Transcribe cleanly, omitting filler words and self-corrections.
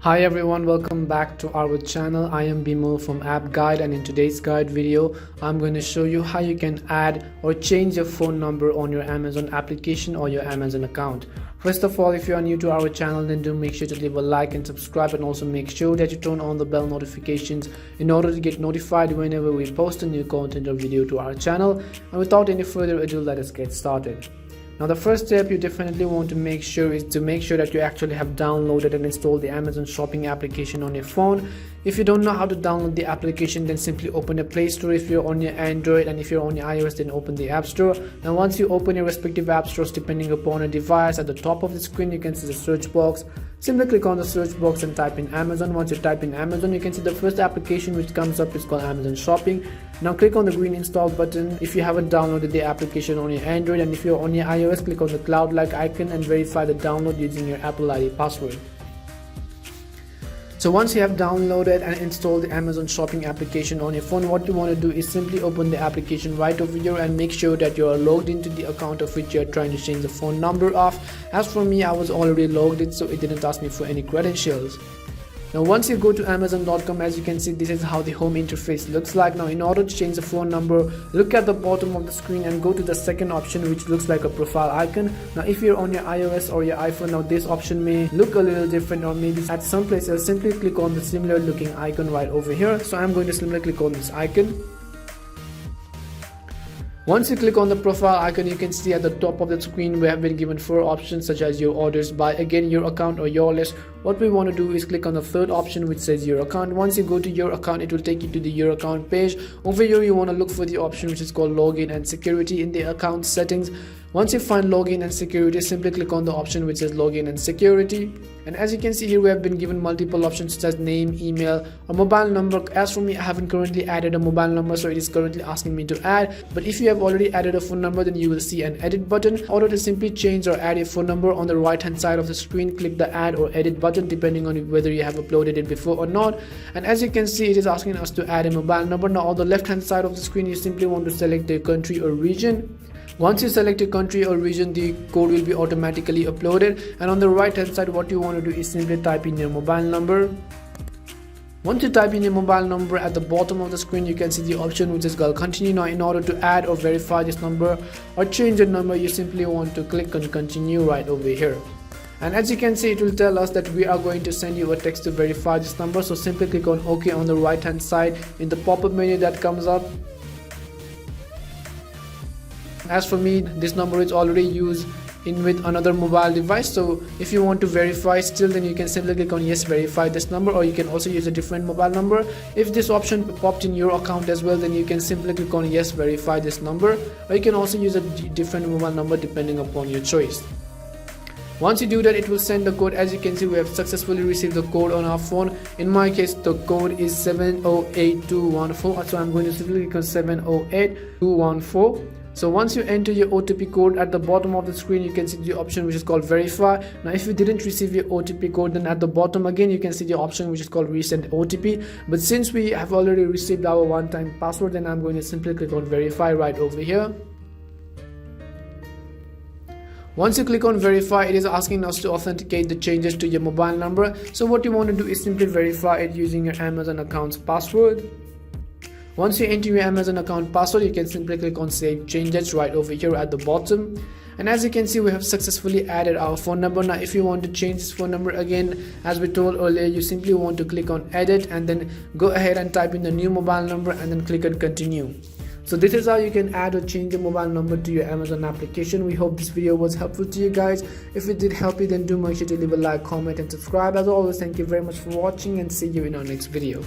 Hi everyone, welcome back to our channel. I am Bimal from App Guide, and in today's guide video I'm going to show you how you can add or change your phone number on your Amazon application or your Amazon account. First of all, if you are new to our channel, then do make sure to leave a like and subscribe, and also make sure that you turn on the bell notifications in order to get notified whenever we post a new content or video to our channel. And without any further ado, let us get started. Now the first step you definitely want to make sure is to make sure that you actually have downloaded and installed the Amazon shopping application on your phone. If you don't know how to download the application, then simply open the Play Store if you're on your Android, and if you're on your iOS, then open the App Store. Now once you open your respective app stores, depending upon a device, at the top of the screen you can see the search box. Simply click on the search box and type in Amazon. Once you type in Amazon, you can see the first application which comes up is called Amazon Shopping. Now click on the green install button if you haven't downloaded the application on your Android, and if you're on your iOS, click on the cloud-like icon and verify the download using your Apple ID password. So once you have downloaded and installed the Amazon shopping application on your phone, what you want to do is simply open the application right over here and make sure that you are logged into the account of which you are trying to change the phone number of. As for me, I was already logged in, so it didn't ask me for any credentials. Now once you go to Amazon.com, as you can see, this is how the home interface looks like. Now in order to change the phone number, look at the bottom of the screen and go to the second option, which looks like a profile icon. Now if you're on your iOS or your iPhone, now this option may look a little different, or maybe at some places simply click on the similar looking icon right over here. So I'm going to simply click on this icon. Once you click on the profile icon, you can see at the top of the screen we have been given 4 options, such as your orders by, again, your account or your list. What we want to do is click on the third option, which says your account. Once you go to your account, it will take you to the your account page. Over here you want to look for the option which is called login and security in the account settings. Once you find login and security, simply click on the option which says login and security. And as you can see here, we have been given multiple options such as name, email, or mobile number. As for me, I haven't currently added a mobile number, so it is currently asking me to add. But if you have already added a phone number, then you will see an edit button. In order to simply change or add a phone number, on the right hand side of the screen, click the add or edit button depending on whether you have uploaded it before or not. And as you can see, it is asking us to add a mobile number. Now on the left hand side of the screen, you simply want to select the country or region. Once you select a country or region, the code will be automatically uploaded, and on the right hand side what you want to do is simply type in your mobile number. Once you type in your mobile number, at the bottom of the screen you can see the option which is called continue. Now in order to add or verify this number or change the number, you simply want to click on continue right over here. And as you can see, it will tell us that we are going to send you a text to verify this number, so simply click on OK on the right hand side in the pop-up menu that comes up. As for me, this number is already used in with another mobile device, so if you want to verify still, then you can simply click on yes, verify this number, or you can also use a different mobile number. If this option popped in your account as well, then you can simply click on yes, verify this number, or you can also use a different mobile number depending upon your choice. Once you do that, it will send the code. As you can see, we have successfully received the code on our phone. In my case, the code is 708214, so I'm going to simply click on 708214. So once you enter your OTP code, at the bottom of the screen you can see the option which is called verify. Now if you didn't receive your OTP code, then at the bottom again you can see the option which is called resend OTP. But since we have already received our one-time password, then I'm going to simply click on verify right over here. Once you click on verify, it is asking us to authenticate the changes to your mobile number. So what you want to do is simply verify it using your Amazon account's password. Once you enter your Amazon account password, you can simply click on save changes right over here at the bottom. And as you can see, we have successfully added our phone number. Now if you want to change this phone number again, as we told earlier, you simply want to click on edit and then go ahead and type in the new mobile number and then click on continue. So this is how you can add or change your mobile number to your Amazon application. We hope this video was helpful to you guys. If it did help you, then do make sure to leave a like, comment and subscribe. As always, thank you very much for watching, and see you in our next video.